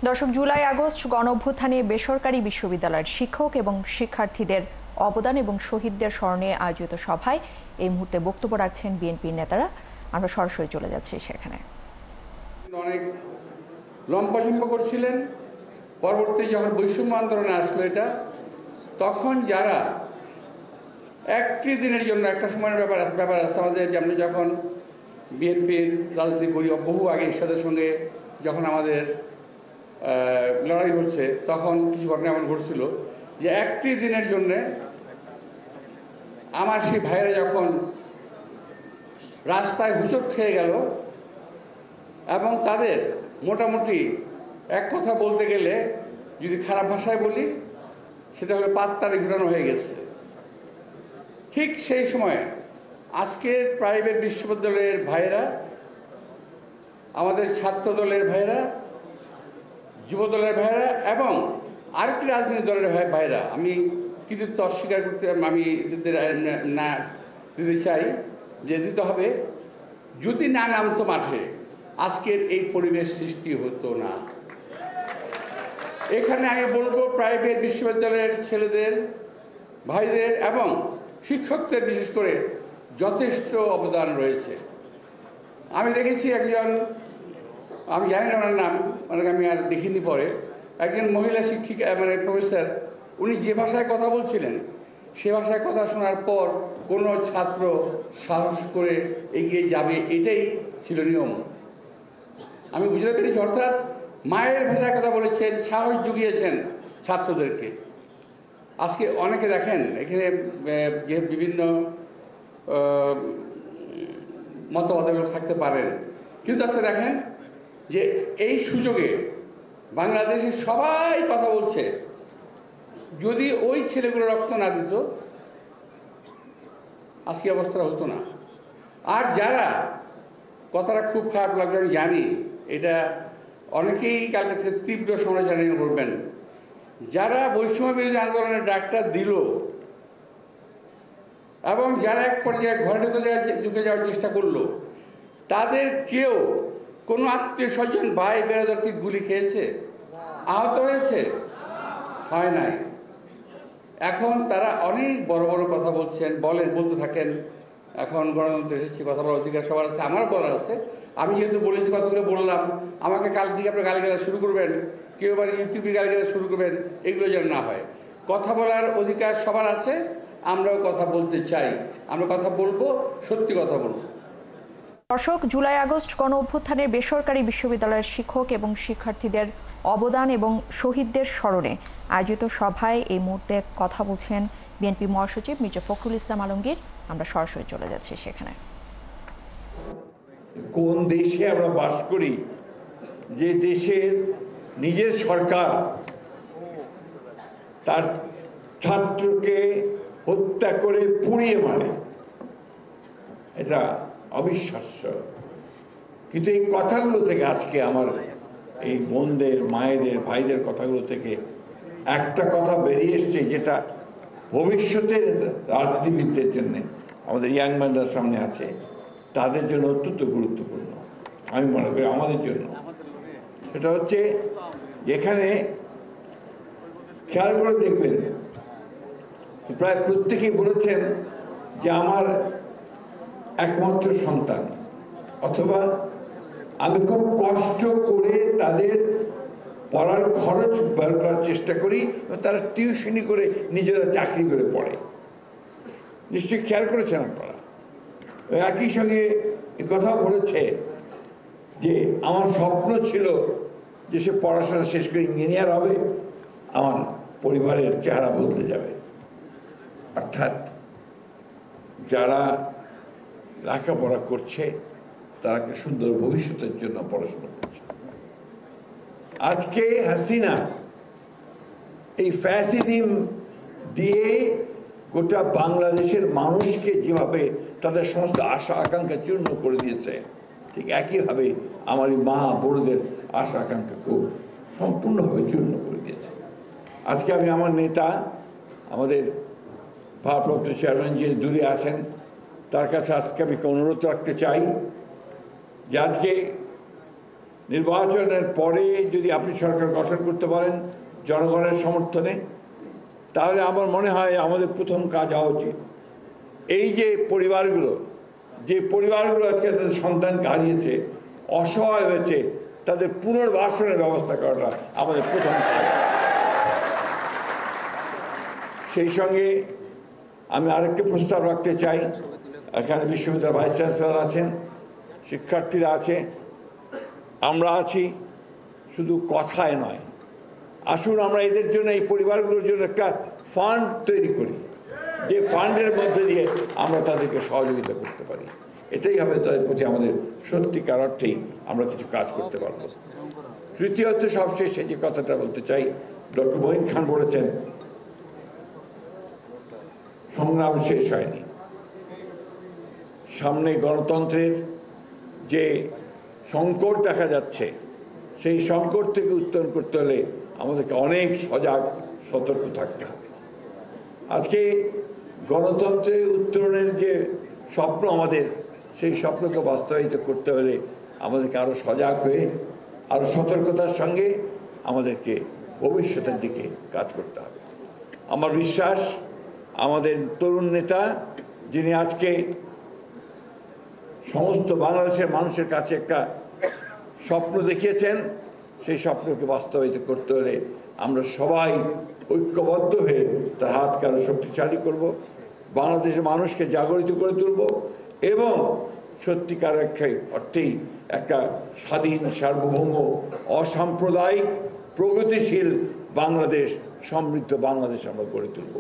দর্শক, July August গণঅভ্যুত্থানে বেসরকারি বিশ্ববিদ্যালয়ের শিক্ষক এবং শিক্ষার্থীদের অবদান এবং শহীদদের স্মরণে আয়োজিত সভায় এই মুহূর্তে বক্তব্য রাখছেন বিএনপির নেতারা। আমরা সরাসরি চলে যাচ্ছি সেখানে। অনেক লম্পঝম্প করছিলেন। পরবর্তী যখন বৈষম্য আন্দোলনে আসলো এটা, তখন যারা একটি দিনের জন্য একটা সময়ের ব্যাপার আছে আমাদের, যেমন যখন বিএনপির রাজনীতি করি বহু আগে ঈশ্বরের সঙ্গে যখন আমাদের লড়াই হচ্ছে, তখন কিছু ঘটনা এমন ঘটছিল যে একটি দিনের জন্যে আমার সেই ভাইয়েরা যখন রাস্তায় হুঁচট খেয়ে গেল এবং তাদের মোটামুটি এক কথা বলতে গেলে যদি খারাপ ভাষায় বলি সেটা হলো পাততাড়ি ঘুরানো হয়ে গেছে। ঠিক সেই সময়ে আজকের প্রাইভেট বিশ্ববিদ্যালয়ের ভাইয়েরা, আমাদের ছাত্র দলের ভাইয়েরা, যুব দলের ভাইয়েরা এবং আরেকটি রাজনৈতিক দলের ভাইয়েরা, আমি কৃতিত্ব অস্বীকার করতে আমি দিতে চাই যে দিতে হবে, যদি না নামতো মাঠে আজকের এই পরিবেশ সৃষ্টি হতো না। এখানে আমি বলবো প্রাইভেট বিশ্ববিদ্যালয়ের ছেলেদের, ভাইদের এবং শিক্ষকদের বিশেষ করে যথেষ্ট অবদান রয়েছে। আমি দেখেছি একজন, আমি জানি না ওনার নাম, ওনাকে আমি আর দেখিনি, পরে একজন মহিলা শিক্ষিকা মানে প্রফেসর, উনি যে ভাষায় কথা বলছিলেন সে ভাষায় কথা শোনার পর কোনো ছাত্র সাহস করে এগিয়ে যাবে, এটাই ছিল নিয়ম। আমি বুঝতে পেরেছি, অর্থাৎ মায়ের ভাষায় কথা বলেছেন, সাহস জুগিয়েছেন ছাত্রদেরকে। আজকে অনেকে দেখেন এখানে যে বিভিন্ন মতবাদগুলো থাকতে পারেন, কিন্তু আজকে দেখেন যে এই সুযোগে বাংলাদেশের সবাই কথা বলছে, যদি ওই ছেলেগুলো রক্ত না দিত আজকে অবস্থা হতো না। আর যারা, কথাটা খুব খারাপ লাগবে আমি জানি, এটা অনেকেই কালকে থেকে তীব্র সমালোচনা করবেন, যারা বৈষম্য বিরোধী আন্দোলনের ডাকটা দিল এবং যারা এক পর্যায়ে ঘরে ঢুকে যাওয়ার চেষ্টা করলো, তাদের কেউ কোনো আত্মীয় স্বজন ভাই বেরাদরকে গুলি খেয়েছে, আহত হয়েছে? হয় নাই। এখন তারা অনেক বড় বড় কথা বলছেন, বলতে থাকেন। এখন গণতন্ত্র এসেছে, কথা বলার অধিকার সবার আছে, আমার বলার আছে। আমি যেহেতু বলেছি, কথাগুলো বললাম, আমাকে কাল থেকে আপনার গালিগালাজ শুরু করবেন, কেউ এবার ইউটিউবে গালিগালাজ শুরু করবেন, এগুলো যেন না হয়। কথা বলার অধিকার সবার আছে, আমরাও কথা বলতে চাই, আমরা কথা বলবো, সত্যি কথা বলবো। দর্শক, জুলাই আগস্ট গণঅভ্যুত্থানের বেসরকারি বিশ্ববিদ্যালয়ের শিক্ষক এবং শিক্ষার্থীদের অবদান এবং শহীদদের স্মরণে আয়োজিত সভায় এই মুহূর্তে কথা বলছেন বিএনপি মহাসচিব মির্জা ফখরুল ইসলাম আলমগীর। আমরা সরাসরি চলে যাচ্ছি সেখানে। কোন দেশে আমরা বাস করি যে দেশের নিজের সরকার তার ছাত্রকে হত্যা করে পুড়িয়ে মারে? এটা অবিশ্বাস্য। কিন্তু এই কথাগুলো থেকে আজকে আমার এই বোনদের, মায়েদের, ভাইদের কথাগুলো থেকে একটা কথা বেরিয়ে এসছে, যেটা ভবিষ্যতের রাজনীতিবিদদের জন্য, আমাদের ইয়াং ম্যানদের সামনে আছে, তাদের জন্য অত্যন্ত গুরুত্বপূর্ণ আমি মনে করি, আমাদের জন্য। সেটা হচ্ছে, এখানে খেয়াল করে দেখবেন প্রায় প্রত্যেকেই বলেছেন যে আমার একমাত্র সন্তান, অথবা আমি খুব কষ্ট করে তাদের পড়ার খরচ বের করার চেষ্টা করি, তারা টিউশনি করে নিজেরা চাকরি করে পড়ে। নিশ্চয়ই খেয়াল করেছেন আপনারা। একই সঙ্গে এ কথা বলেছে যে আমার স্বপ্ন ছিল যে সে পড়াশোনা শেষ করে ইঞ্জিনিয়ার হবে, আমার পরিবারের চেহারা বদলে যাবে। অর্থাৎ যারা লেখাপড়া করছে তারা একটা সুন্দর ভবিষ্যতের জন্য পড়াশোনা করছে। আজকে হাসিনা এই ফ্যাসিজম দিয়ে গোটা বাংলাদেশের মানুষকে যেভাবে তাদের সমস্ত আশা আকাঙ্ক্ষা চূর্ণ করে দিয়েছে, ঠিক একইভাবে আমার এই মা বোনদের আশা আকাঙ্ক্ষাকেও সম্পূর্ণভাবে চূর্ণ করে দিয়েছে। আজকে আমি আমার নেতা, আমাদের ভারপ্রাপ্ত চেয়ারম্যান যিনি দূরে আছেন, তার কাছে আজকে আমি অনুরোধ রাখতে চাই যে আজকে নির্বাচনের পরে যদি আপনি সরকার গঠন করতে পারেন জনগণের সমর্থনে, তাহলে আমার মনে হয় আমাদের প্রথম কাজ হওয়া উচিত এই যে পরিবারগুলো আজকে তাদের সন্তানকে হারিয়েছে, অসহায় হয়েছে, তাদের পুনর্বাসনের ব্যবস্থা করাটা আমাদের প্রথম কাজ। সেই সঙ্গে আমি আরেকটি প্রস্তাব রাখতে চাই। এখানে বিশ্ববিদ্যালয়ের ভাইস চ্যান্সেলর আছেন, শিক্ষার্থীরা আছে, আমরা আছি, শুধু কথায় নয়। আসুন আমরা এদের জন্য, এই পরিবারগুলোর জন্য একটা ফান্ড তৈরি করি, যে ফান্ডের মধ্যে দিয়ে আমরা তাদেরকে সহযোগিতা করতে পারি। এটাই হবে তাদের প্রতি আমাদের সত্যিকার অর্থেই আমরা কিছু কাজ করতে পারব। তৃতীয়ত সবশেষে যে কথাটা বলতে চাই, ডক্টর মঈন খান বলেছেন সংগ্রাম শেষ হয়নি। সামনে গণতন্ত্রের যে সংকট দেখা যাচ্ছে, সেই সংকট থেকে উত্তরণ করতে হলে আমাদেরকে অনেক সজাগ সতর্ক থাকতে হবে। আজকে গণতন্ত্রে উত্তরণের যে স্বপ্ন আমাদের, সেই স্বপ্নকে বাস্তবায়িত করতে হলে আমাদেরকে আরও সজাগ হয়ে, আরও সতর্কতার সঙ্গে আমাদেরকে ভবিষ্যতের দিকে কাজ করতে হবে। আমার বিশ্বাস আমাদের তরুণ নেতা, যিনি আজকে সমস্ত বাংলাদেশের মানুষের কাছে একটা স্বপ্ন দেখিয়েছেন, সেই স্বপ্নকে বাস্তবায়িত করতে হলে আমরা সবাই ঐক্যবদ্ধ হয়ে তার হাতকে আরও শক্তিশালী করব, বাংলাদেশের মানুষকে জাগরিত করে তুলব এবং সত্যিকার অর্থেই একটা স্বাধীন, সার্বভৌম, অসাম্প্রদায়িক, প্রগতিশীল বাংলাদেশ, সমৃদ্ধ বাংলাদেশ আমরা গড়ে তুলব।